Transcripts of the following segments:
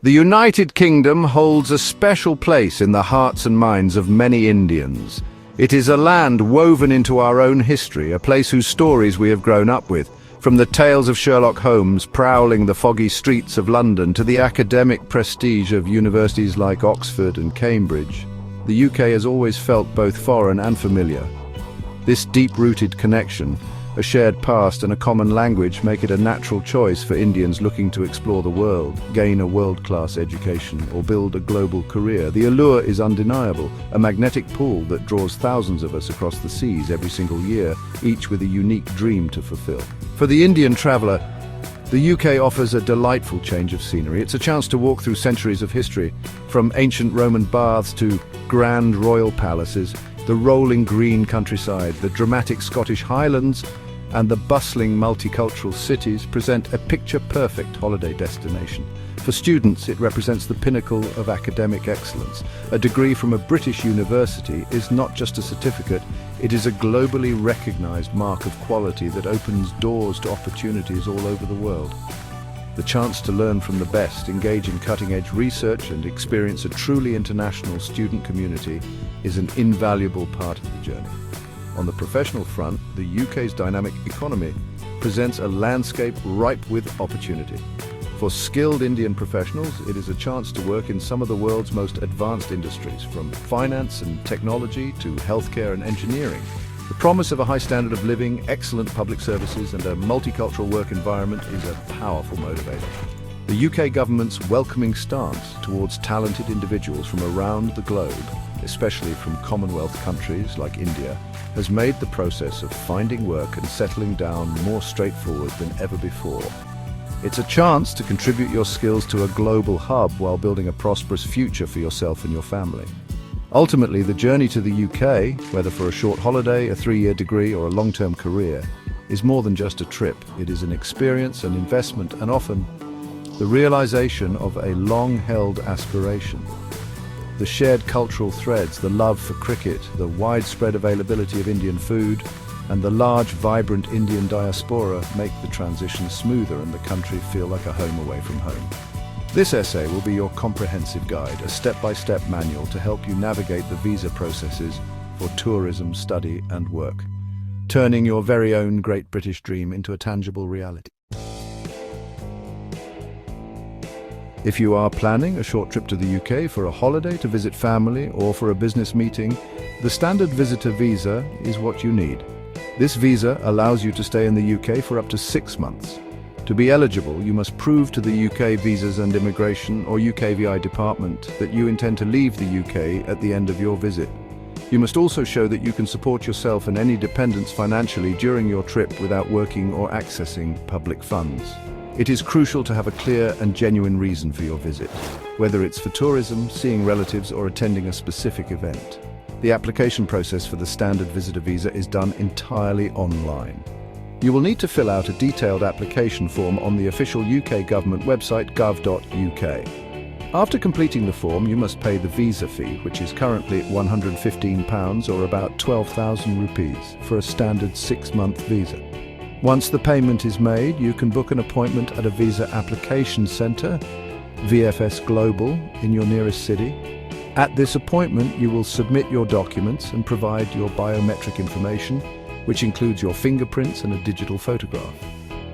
The United Kingdom holds a special place in the hearts and minds of many Indians. It is a land woven into our own history, a place whose stories we have grown up with. From the tales of Sherlock Holmes prowling the foggy streets of London to the academic prestige of universities like Oxford and Cambridge, the UK has always felt both foreign and familiar. This deep-rooted connection, a shared past and a common language make it a natural choice for Indians looking to explore the world, gain a world-class education, or build a global career. The allure is undeniable, a magnetic pull that draws thousands of us across the seas every single year, each with a unique dream to fulfill. For the Indian traveller, the UK offers a delightful change of scenery. It's a chance to walk through centuries of history, from ancient Roman baths to grand royal palaces, the rolling green countryside, the dramatic Scottish Highlands, and the bustling multicultural cities present a picture-perfect holiday destination. For students, it represents the pinnacle of academic excellence. A degree from a British university is not just a certificate, it is a globally recognized mark of quality that opens doors to opportunities all over the world. The chance to learn from the best, engage in cutting-edge research, and experience a truly international student community is an invaluable part of the journey. On the professional front, the UK's dynamic economy presents a landscape ripe with opportunity. For skilled Indian professionals, it is a chance to work in some of the world's most advanced industries, from finance and technology to healthcare and engineering. The promise of a high standard of living, excellent public services, and a multicultural work environment is a powerful motivator. The UK government's welcoming stance towards talented individuals from around the globe, especially from Commonwealth countries like India, has made the process of finding work and settling down more straightforward than ever before. It's a chance to contribute your skills to a global hub while building a prosperous future for yourself and your family. Ultimately, the journey to the UK, whether for a short holiday, a 3-year degree, or a long-term career, is more than just a trip. It is an experience, an investment, and often the realization of a long-held aspiration. The shared cultural threads, the love for cricket, the widespread availability of Indian food, and the large, vibrant Indian diaspora make the transition smoother and the country feel like a home away from home. This essay will be your comprehensive guide, a step-by-step manual to help you navigate the visa processes for tourism, study, and work, turning your very own Great British Dream into a tangible reality. If you are planning a short trip to the UK for a holiday, to visit family, or for a business meeting, the Standard Visitor Visa is what you need. This visa allows you to stay in the UK for up to 6 months. To be eligible, you must prove to the UK Visas and Immigration or UKVI department that you intend to leave the UK at the end of your visit. You must also show that you can support yourself and any dependents financially during your trip without working or accessing public funds. It is crucial to have a clear and genuine reason for your visit, whether it's for tourism, seeing relatives, or attending a specific event. The application process for the Standard Visitor Visa is done entirely online. You will need to fill out a detailed application form on the official UK government website gov.uk. After completing the form, you must pay the visa fee, which is currently £115 or about 12,000 rupees for a standard 6-month visa. Once the payment is made, you can book an appointment at a visa application centre, VFS Global, in your nearest city. At this appointment, you will submit your documents and provide your biometric information, which includes your fingerprints and a digital photograph.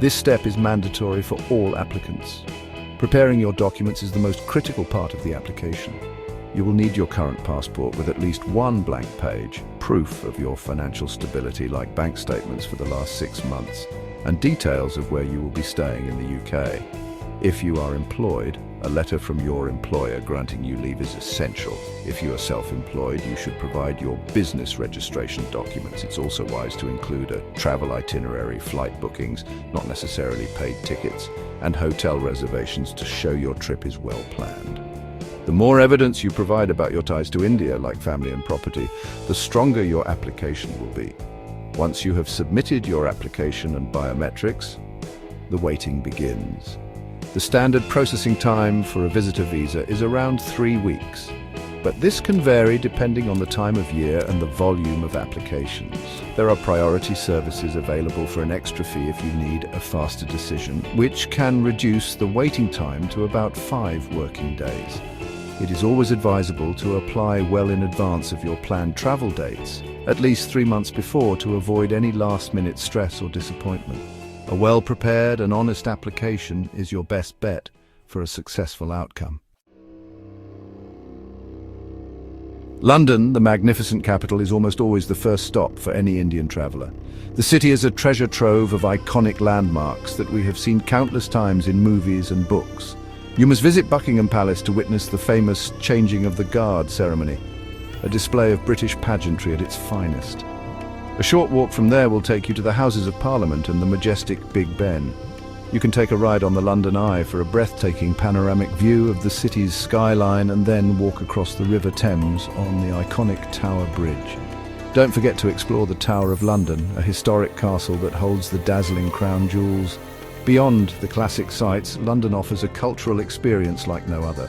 This step is mandatory for all applicants. Preparing your documents is the most critical part of the application. You will need your current passport with at least one blank page, proof of your financial stability like bank statements for the last 6 months, and details of where you will be staying in the UK. If you are employed, a letter from your employer granting you leave is essential. If you are self-employed, you should provide your business registration documents. It's also wise to include a travel itinerary, flight bookings, not necessarily paid tickets, and hotel reservations to show your trip is well planned. The more evidence you provide about your ties to India, like family and property, the stronger your application will be. Once you have submitted your application and biometrics, the waiting begins. The standard processing time for a visitor visa is around 3 weeks. but this can vary depending on the time of year and the volume of applications. There are priority services available for an extra fee if you need a faster decision, which can reduce the waiting time to about 5 working days. It is always advisable to apply well in advance of your planned travel dates, at least 3 months before, to avoid any last-minute stress or disappointment. A well-prepared and honest application is your best bet for a successful outcome. London, the magnificent capital, is almost always the first stop for any Indian traveller. The city is a treasure trove of iconic landmarks that we have seen countless times in movies and books. You must visit Buckingham Palace to witness the famous changing of the guard ceremony, a display of British pageantry at its finest. A short walk from there will take you to the Houses of Parliament and the majestic Big Ben. You can take a ride on the London Eye for a breathtaking panoramic view of the city's skyline and then walk across the River Thames on the iconic Tower Bridge. Don't forget to explore the Tower of London, a historic castle that holds the dazzling crown jewels. Beyond the classic sights, London offers a cultural experience like no other.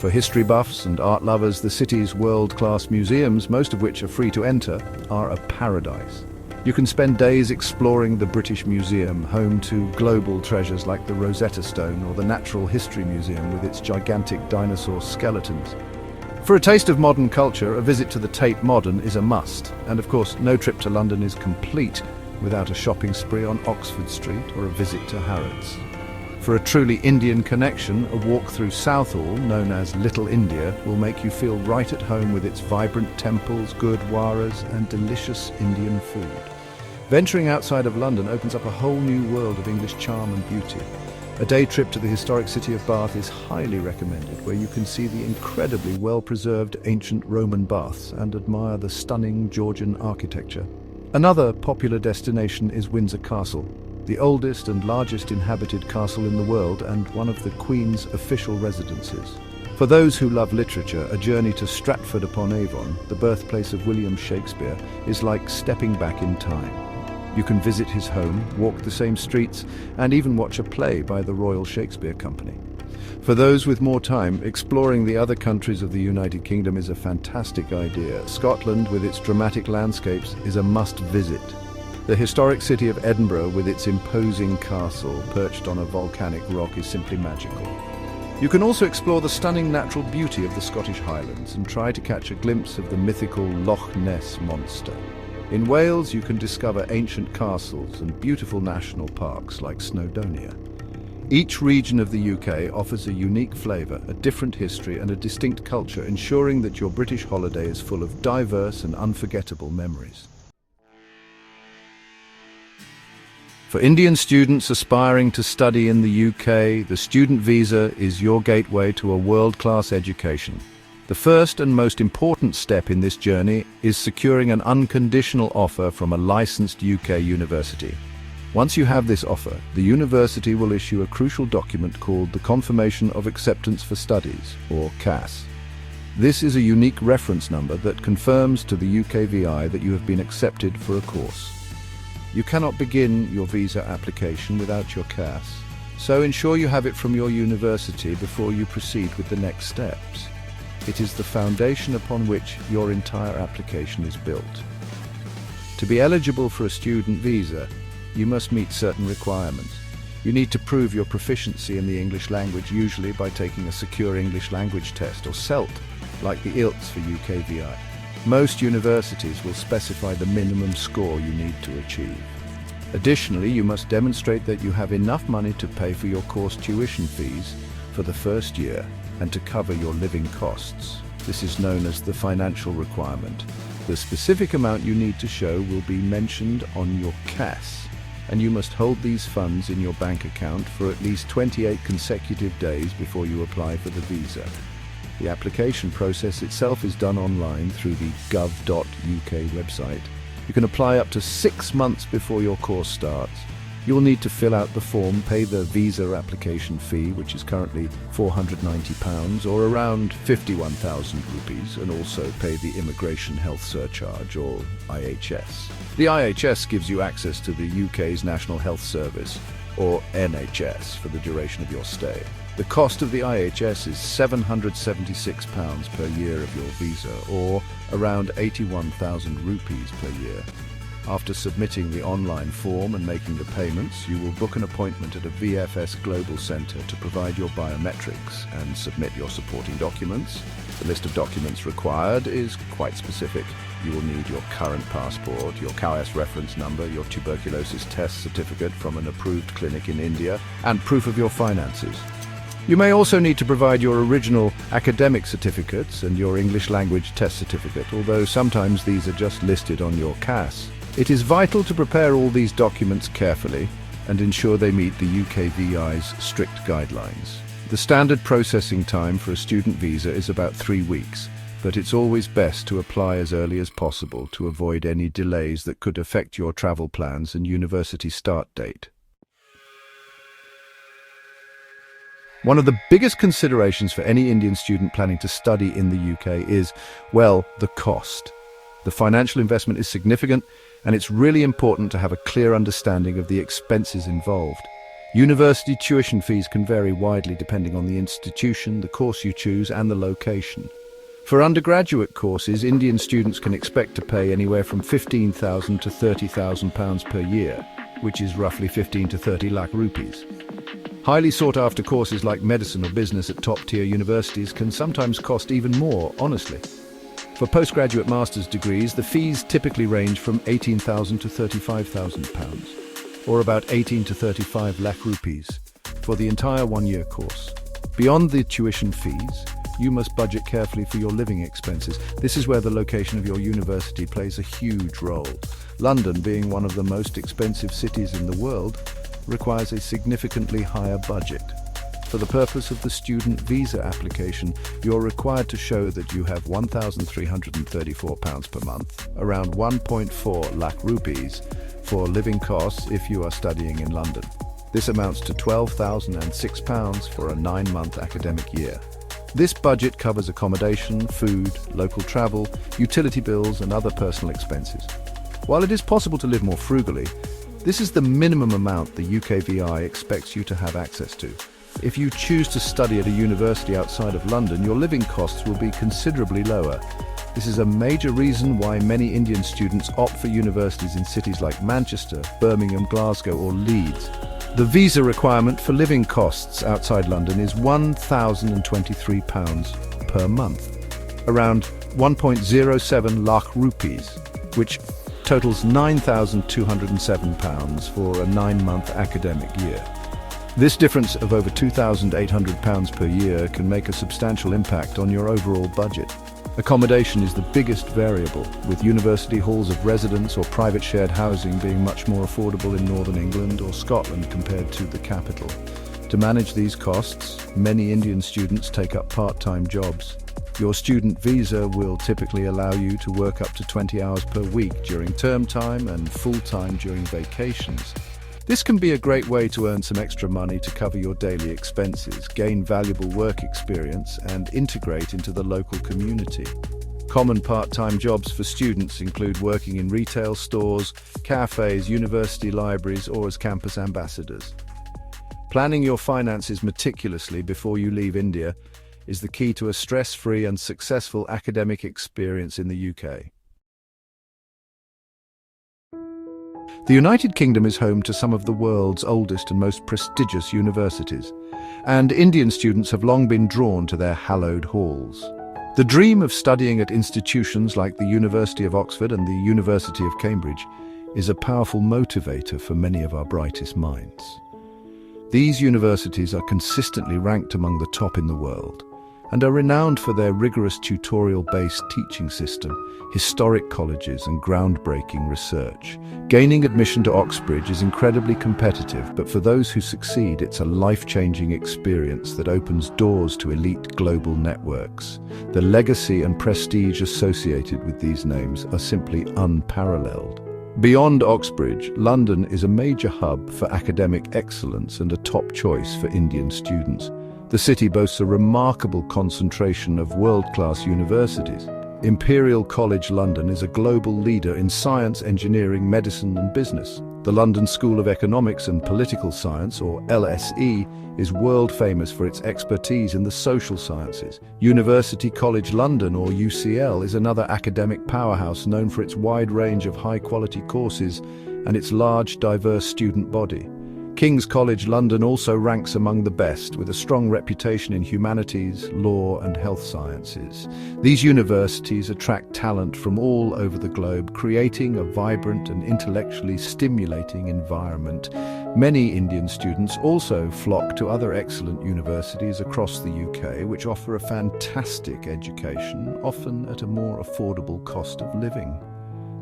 For history buffs and art lovers, the city's world-class museums, most of which are free to enter, are a paradise. You can spend days exploring the British Museum, home to global treasures like the Rosetta Stone, or the Natural History Museum with its gigantic dinosaur skeletons. For a taste of modern culture, a visit to the Tate Modern is a must. And of course, no trip to London is complete without a shopping spree on Oxford Street or a visit to Harrods. For a truly Indian connection, a walk through Southall, known as Little India, will make you feel right at home with its vibrant temples, gurdwaras, and delicious Indian food. Venturing outside of London opens up a whole new world of English charm and beauty. A day trip to the historic city of Bath is highly recommended, where you can see the incredibly well-preserved ancient Roman baths and admire the stunning Georgian architecture. Another popular destination is Windsor Castle, the oldest and largest inhabited castle in the world and one of the Queen's official residences. For those who love literature, a journey to Stratford-upon-Avon, the birthplace of William Shakespeare, is like stepping back in time. You can visit his home, walk the same streets, and even watch a play by the Royal Shakespeare Company. For those with more time, exploring the other countries of the United Kingdom is a fantastic idea. Scotland, with its dramatic landscapes, is a must-visit. The historic city of Edinburgh, with its imposing castle perched on a volcanic rock, is simply magical. You can also explore the stunning natural beauty of the Scottish Highlands and try to catch a glimpse of the mythical Loch Ness monster. In Wales, you can discover ancient castles and beautiful national parks like Snowdonia. Each region of the UK offers a unique flavour, a different history and a distinct culture, ensuring that your British holiday is full of diverse and unforgettable memories. For Indian students aspiring to study in the UK, the student visa is your gateway to a world-class education. The first and most important step in this journey is securing an unconditional offer from a licensed UK university. Once you have this offer, the university will issue a crucial document called the Confirmation of Acceptance for Studies, or CAS. This is a unique reference number that confirms to the UKVI that you have been accepted for a course. You cannot begin your visa application without your CAS, so ensure you have it from your university before you proceed with the next steps. It is the foundation upon which your entire application is built. To be eligible for a student visa, you must meet certain requirements. You need to prove your proficiency in the English language, usually by taking a secure English language test, or CELT, like the IELTS for UKVI. Most universities will specify the minimum score you need to achieve. Additionally, you must demonstrate that you have enough money to pay for your course tuition fees for the first year and to cover your living costs. This is known as the financial requirement. The specific amount you need to show will be mentioned on your CAS, and you must hold these funds in your bank account for at least 28 consecutive days before you apply for the visa. The application process itself is done online through the gov.uk website. You can apply up to 6 months before your course starts. You'll need to fill out the form, pay the visa application fee, which is currently £490 or around 51,000 rupees, and also pay the Immigration Health Surcharge, or IHS. The IHS gives you access to the UK's National Health Service, or NHS, for the duration of your stay. The cost of the IHS is £776 per year of your visa, or around 81,000 rupees per year. After submitting the online form and making the payments, you will book an appointment at a VFS Global Centre to provide your biometrics and submit your supporting documents. The list of documents required is quite specific. You will need your current passport, your CAS reference number, your tuberculosis test certificate from an approved clinic in India, and proof of your finances. You may also need to provide your original academic certificates and your English language test certificate, although sometimes these are just listed on your CAS. It is vital to prepare all these documents carefully and ensure they meet the UKVI's strict guidelines. The standard processing time for a student visa is about 3 weeks, but it's always best to apply as early as possible to avoid any delays that could affect your travel plans and university start date. One of the biggest considerations for any Indian student planning to study in the UK is, well, the cost. The financial investment is significant, and it's really important to have a clear understanding of the expenses involved. University tuition fees can vary widely depending on the institution, the course you choose, and the location. For undergraduate courses, Indian students can expect to pay anywhere from £15,000 to £30,000 per year, which is roughly 15 to 30 lakh rupees. Highly sought-after courses like medicine or business at top-tier universities can sometimes cost even more, honestly. For postgraduate master's degrees, the fees typically range from £18,000 to £35,000, or about 18 to 35 lakh rupees, for the entire one-year course. Beyond the tuition fees, you must budget carefully for your living expenses. This is where the location of your university plays a huge role. London, being one of the most expensive cities in the world, requires a significantly higher budget. For the purpose of the student visa application, you're required to show that you have £1,334 per month, around 1.4 lakh rupees, for living costs if you are studying in London. This amounts to £12,006 for a 9-month academic year. This budget covers accommodation, food, local travel, utility bills, and other personal expenses. While it is possible to live more frugally, this is the minimum amount the UKVI expects you to have access to. If you choose to study at a university outside of London, your living costs will be considerably lower. This is a major reason why many Indian students opt for universities in cities like Manchester, Birmingham, Glasgow, or Leeds. The visa requirement for living costs outside London is £1,023 per month, around 1.07 lakh rupees, which totals £9,207 for a 9-month academic year. This difference of over £2,800 per year can make a substantial impact on your overall budget. Accommodation is the biggest variable, with university halls of residence or private shared housing being much more affordable in northern England or Scotland compared to the capital. To manage these costs, many Indian students take up part-time jobs. Your student visa will typically allow you to work up to 20 hours per week during term time and full-time during vacations. This can be a great way to earn some extra money to cover your daily expenses, gain valuable work experience, and integrate into the local community. Common part-time jobs for students include working in retail stores, cafes, university libraries, or as campus ambassadors. Planning your finances meticulously before you leave India is the key to a stress-free and successful academic experience in the UK. The United Kingdom is home to some of the world's oldest and most prestigious universities, and Indian students have long been drawn to their hallowed halls. The dream of studying at institutions like the University of Oxford and the University of Cambridge is a powerful motivator for many of our brightest minds. These universities are consistently ranked among the top in the world, and are renowned for their rigorous tutorial-based teaching system, historic colleges, and groundbreaking research. Gaining admission to Oxbridge is incredibly competitive, but for those who succeed, it's a life-changing experience that opens doors to elite global networks. The legacy and prestige associated with these names are simply unparalleled. Beyond Oxbridge, London is a major hub for academic excellence and a top choice for Indian students. The city boasts a remarkable concentration of world-class universities. Imperial College London is a global leader in science, engineering, medicine, and business. The London School of Economics and Political Science, or LSE, is world famous for its expertise in the social sciences. University College London, or UCL, is another academic powerhouse known for its wide range of high-quality courses and its large, diverse student body. King's College London also ranks among the best, with a strong reputation in humanities, law and health sciences. These universities attract talent from all over the globe, creating a vibrant and intellectually stimulating environment. Many Indian students also flock to other excellent universities across the UK, which offer a fantastic education, often at a more affordable cost of living.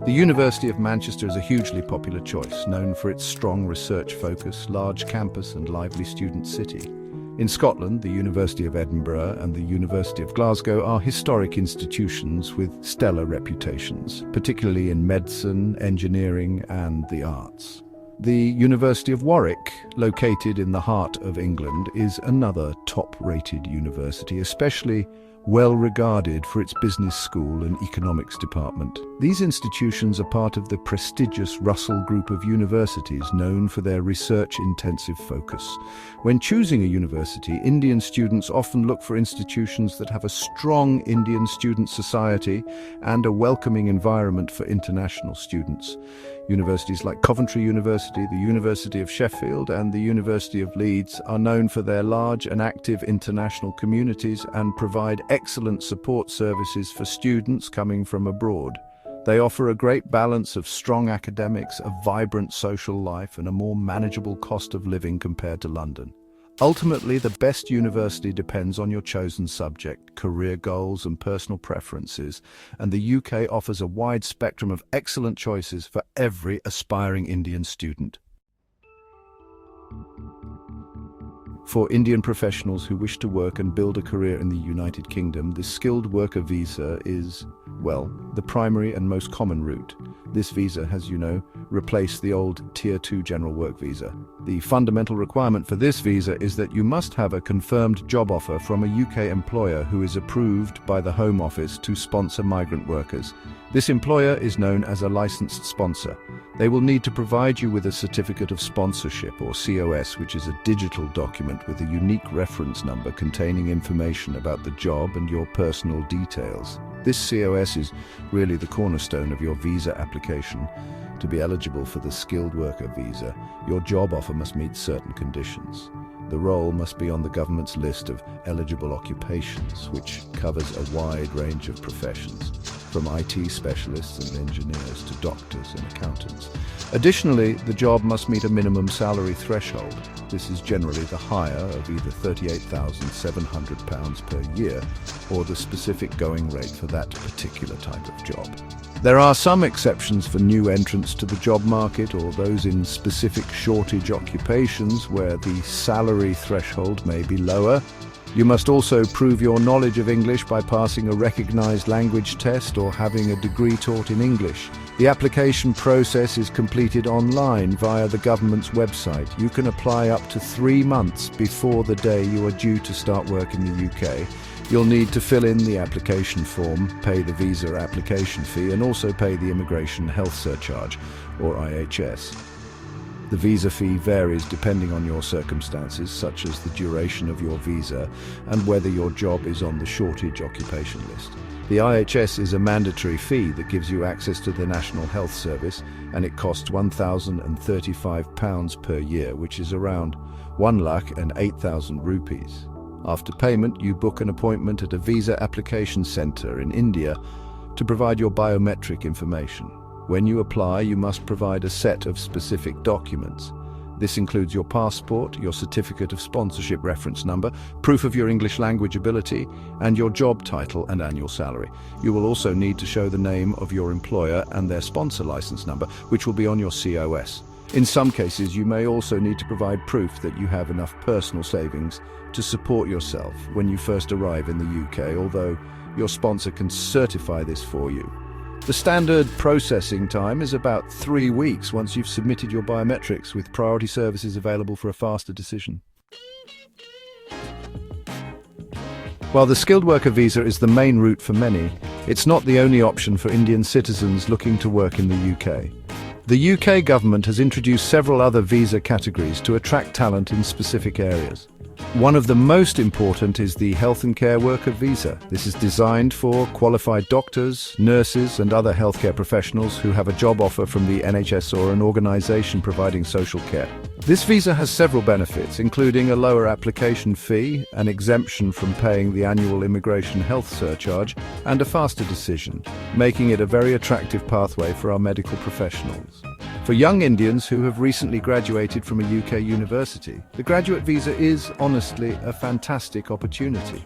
The University of Manchester is a hugely popular choice, known for its strong research focus, large campus and lively student city. In Scotland, the University of Edinburgh and the University of Glasgow are historic institutions with stellar reputations, particularly in medicine, engineering and the arts. The University of Warwick, located in the heart of England, is another top-rated university, especially well regarded for its business school and economics department. These institutions are part of the prestigious Russell Group of universities, known for their research-intensive focus. When choosing a university, Indian students often look for institutions that have a strong Indian student society and a welcoming environment for international students. Universities like Coventry University, the University of Sheffield and the University of Leeds are known for their large and active international communities and provide excellent support services for students coming from abroad. They offer a great balance of strong academics, a vibrant social life and a more manageable cost of living compared to London. Ultimately, the best university depends on your chosen subject, career goals and personal preferences, and the UK offers a wide spectrum of excellent choices for every aspiring Indian student. For Indian professionals who wish to work and build a career in the United Kingdom, the skilled worker visa is, well, the primary and most common route. This visa has, replaced the old Tier 2 General Work Visa. The fundamental requirement for this visa is that you must have a confirmed job offer from a UK employer who is approved by the Home Office to sponsor migrant workers. This employer is known as a licensed sponsor. They will need to provide you with a certificate of sponsorship, or COS, which is a digital document with a unique reference number containing information about the job and your personal details. This COS is really the cornerstone of your visa application. To be eligible for the skilled worker visa, your job offer must meet certain conditions. The role must be on the government's list of eligible occupations, which covers a wide range of professions, from IT specialists and engineers to doctors and accountants. Additionally, the job must meet a minimum salary threshold. This is generally the hire of either £38,700 per year or the specific going rate for that particular type of job. There are some exceptions for new entrants to the job market or those in specific shortage occupations where the salary threshold may be lower. You must also prove your knowledge of English by passing a recognized language test or having a degree taught in English. The application process is completed online via the government's website. You can apply up to 3 months before the day you are due to start work in the UK. You'll need to fill in the application form, pay the visa application fee, and also pay the Immigration Health Surcharge, or IHS. The visa fee varies depending on your circumstances, such as the duration of your visa and whether your job is on the shortage occupation list. The IHS is a mandatory fee that gives you access to the National Health Service, and it costs £1,035 per year, which is around 1,08,000 rupees. After payment, you book an appointment at a visa application centre in India to provide your biometric information. When you apply, you must provide a set of specific documents. This includes your passport, your certificate of sponsorship reference number, proof of your English language ability, and your job title and annual salary. You will also need to show the name of your employer and their sponsor license number, which will be on your COS. In some cases, you may also need to provide proof that you have enough personal savings to support yourself when you first arrive in the UK, although your sponsor can certify this for you. The standard processing time is about 3 weeks once you've submitted your biometrics, with priority services available for a faster decision. While the skilled worker visa is the main route for many, it's not the only option for Indian citizens looking to work in the UK. The UK government has introduced several other visa categories to attract talent in specific areas. One of the most important is the Health and Care Worker Visa. This is designed for qualified doctors, nurses and other healthcare professionals who have a job offer from the NHS or an organisation providing social care. This visa has several benefits, including a lower application fee, an exemption from paying the annual immigration health surcharge, and a faster decision, making it a very attractive pathway for our medical professionals. For young Indians who have recently graduated from a UK university, the graduate visa is, honestly, a fantastic opportunity.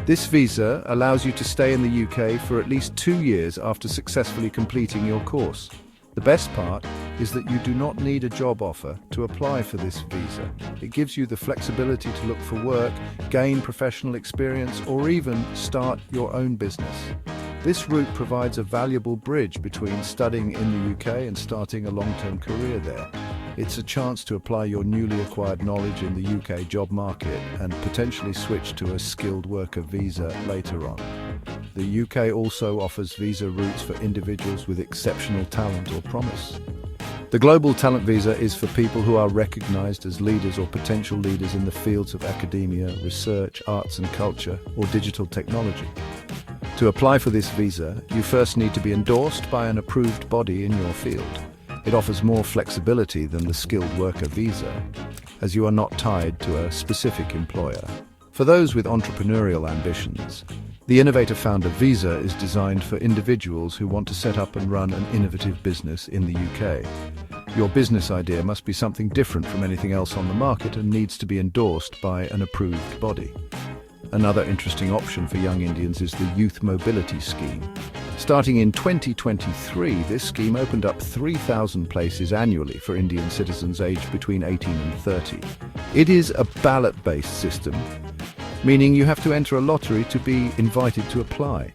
This visa allows you to stay in the UK for at least 2 years after successfully completing your course. The best part is that you do not need a job offer to apply for this visa. It gives you the flexibility to look for work, gain professional experience, or even start your own business. This route provides a valuable bridge between studying in the UK and starting a long-term career there. It's a chance to apply your newly acquired knowledge in the UK job market and potentially switch to a skilled worker visa later on. The UK also offers visa routes for individuals with exceptional talent or promise. The Global Talent Visa is for people who are recognized as leaders or potential leaders in the fields of academia, research, arts and culture, or digital technology. To apply for this visa, you first need to be endorsed by an approved body in your field. It offers more flexibility than the skilled worker visa, as you are not tied to a specific employer. For those with entrepreneurial ambitions, the Innovator Founder Visa is designed for individuals who want to set up and run an innovative business in the UK. Your business idea must be something different from anything else on the market and needs to be endorsed by an approved body. Another interesting option for young Indians is the Youth Mobility Scheme. Starting in 2023, this scheme opened up 3,000 places annually for Indian citizens aged between 18 and 30. It is a ballot-based system, meaning you have to enter a lottery to be invited to apply.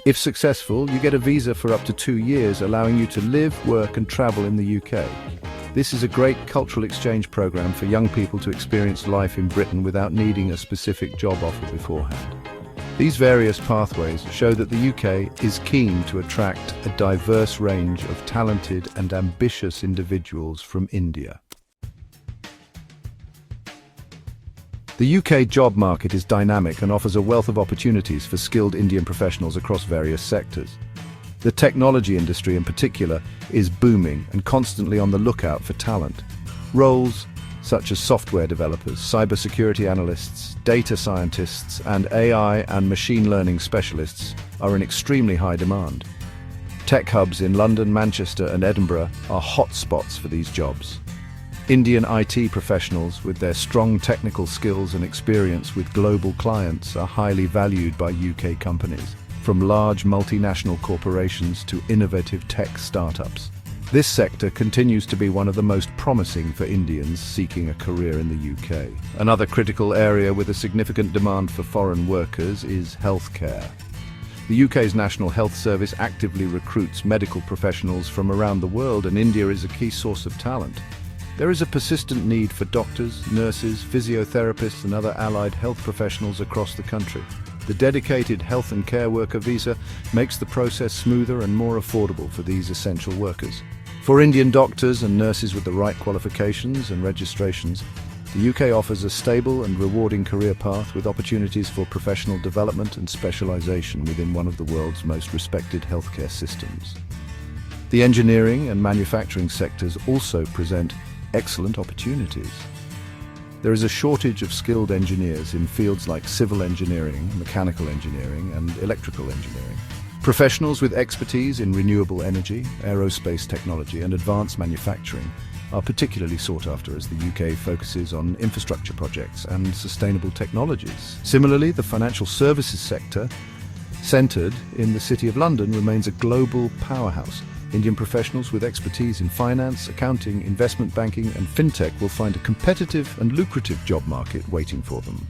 If successful, you get a visa for up to 2 years, allowing you to live, work and travel in the UK. This is a great cultural exchange program for young people to experience life in Britain without needing a specific job offer beforehand. These various pathways show that the UK is keen to attract a diverse range of talented and ambitious individuals from India. The UK job market is dynamic and offers a wealth of opportunities for skilled Indian professionals across various sectors. The technology industry in particular is booming and constantly on the lookout for talent. Roles such as software developers, cybersecurity analysts, data scientists, and AI and machine learning specialists are in extremely high demand. Tech hubs in London, Manchester, and Edinburgh are hotspots for these jobs. Indian IT professionals with their strong technical skills and experience with global clients are highly valued by UK companies, from large multinational corporations to innovative tech startups. This sector continues to be one of the most promising for Indians seeking a career in the UK. Another critical area with a significant demand for foreign workers is healthcare. The UK's National Health Service actively recruits medical professionals from around the world, and India is a key source of talent. There is a persistent need for doctors, nurses, physiotherapists and other allied health professionals across the country. The dedicated Health and Care Worker Visa makes the process smoother and more affordable for these essential workers. For Indian doctors and nurses with the right qualifications and registrations, the UK offers a stable and rewarding career path with opportunities for professional development and specialisation within one of the world's most respected healthcare systems. The engineering and manufacturing sectors also present excellent opportunities. There is a shortage of skilled engineers in fields like civil engineering, mechanical engineering, and electrical engineering. Professionals with expertise in renewable energy, aerospace technology, and advanced manufacturing are particularly sought after as the UK focuses on infrastructure projects and sustainable technologies. Similarly, the financial services sector, centred in the City of London, remains a global powerhouse. Indian professionals with expertise in finance, accounting, investment banking and fintech will find a competitive and lucrative job market waiting for them.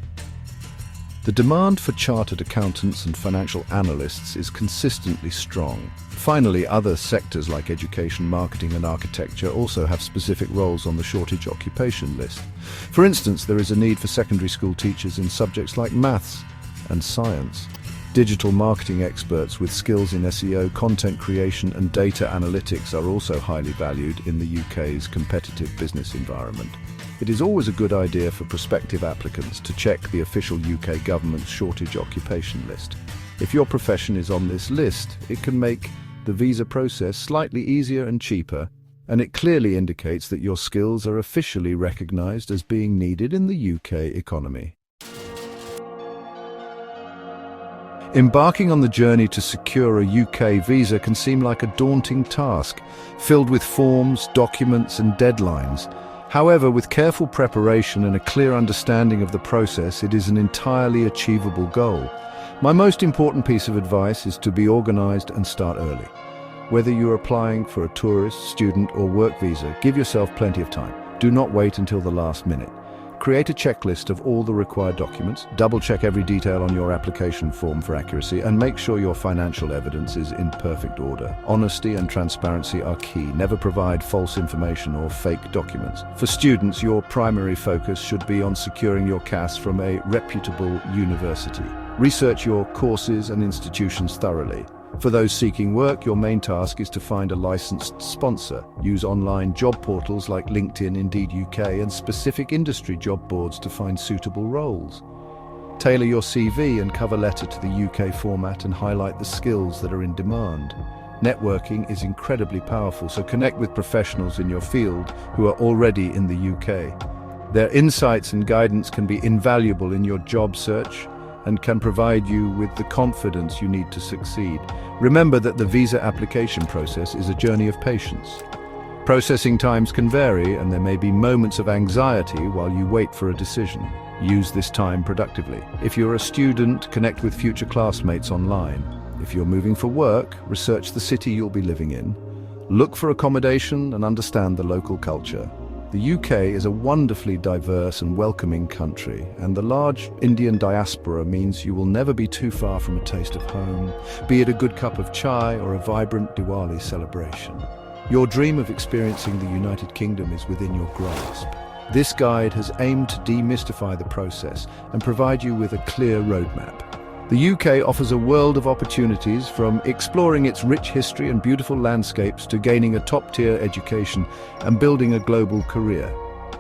The demand for chartered accountants and financial analysts is consistently strong. Finally, other sectors like education, marketing and architecture also have specific roles on the shortage occupation list. For instance, there is a need for secondary school teachers in subjects like maths and science. Digital marketing experts with skills in SEO, content creation and data analytics are also highly valued in the UK's competitive business environment. It is always a good idea for prospective applicants to check the official UK government's shortage occupation list. If your profession is on this list, it can make the visa process slightly easier and cheaper, and it clearly indicates that your skills are officially recognised as being needed in the UK economy. Embarking on the journey to secure a UK visa can seem like a daunting task, filled with forms, documents and deadlines. However, with careful preparation and a clear understanding of the process, it is an entirely achievable goal. My most important piece of advice is to be organised and start early. Whether you're applying for a tourist, student or work visa, give yourself plenty of time. Do not wait until the last minute. Create a checklist of all the required documents, double-check every detail on your application form for accuracy, and make sure your financial evidence is in perfect order. Honesty and transparency are key. Never provide false information or fake documents. For students, your primary focus should be on securing your CAS from a reputable university. Research your courses and institutions thoroughly. For those seeking work, your main task is to find a licensed sponsor. Use online job portals like LinkedIn, Indeed UK, and specific industry job boards to find suitable roles. Tailor your CV and cover letter to the UK format and highlight the skills that are in demand. Networking is incredibly powerful, so connect with professionals in your field who are already in the UK. Their insights and guidance can be invaluable in your job search and can provide you with the confidence you need to succeed. Remember that the visa application process is a journey of patience. Processing times can vary, and there may be moments of anxiety while you wait for a decision. Use this time productively. If you're a student, connect with future classmates online. If you're moving for work, research the city you'll be living in. Look for accommodation and understand the local culture. The UK is a wonderfully diverse and welcoming country, and the large Indian diaspora means you will never be too far from a taste of home, be it a good cup of chai or a vibrant Diwali celebration. Your dream of experiencing the United Kingdom is within your grasp. This guide has aimed to demystify the process and provide you with a clear roadmap. The UK offers a world of opportunities, from exploring its rich history and beautiful landscapes to gaining a top-tier education and building a global career.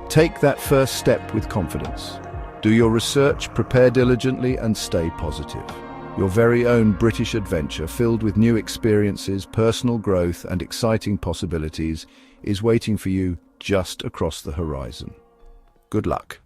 Take that first step with confidence. Do your research, prepare diligently, and stay positive. Your very own British adventure, filled with new experiences, personal growth, and exciting possibilities, is waiting for you just across the horizon. Good luck.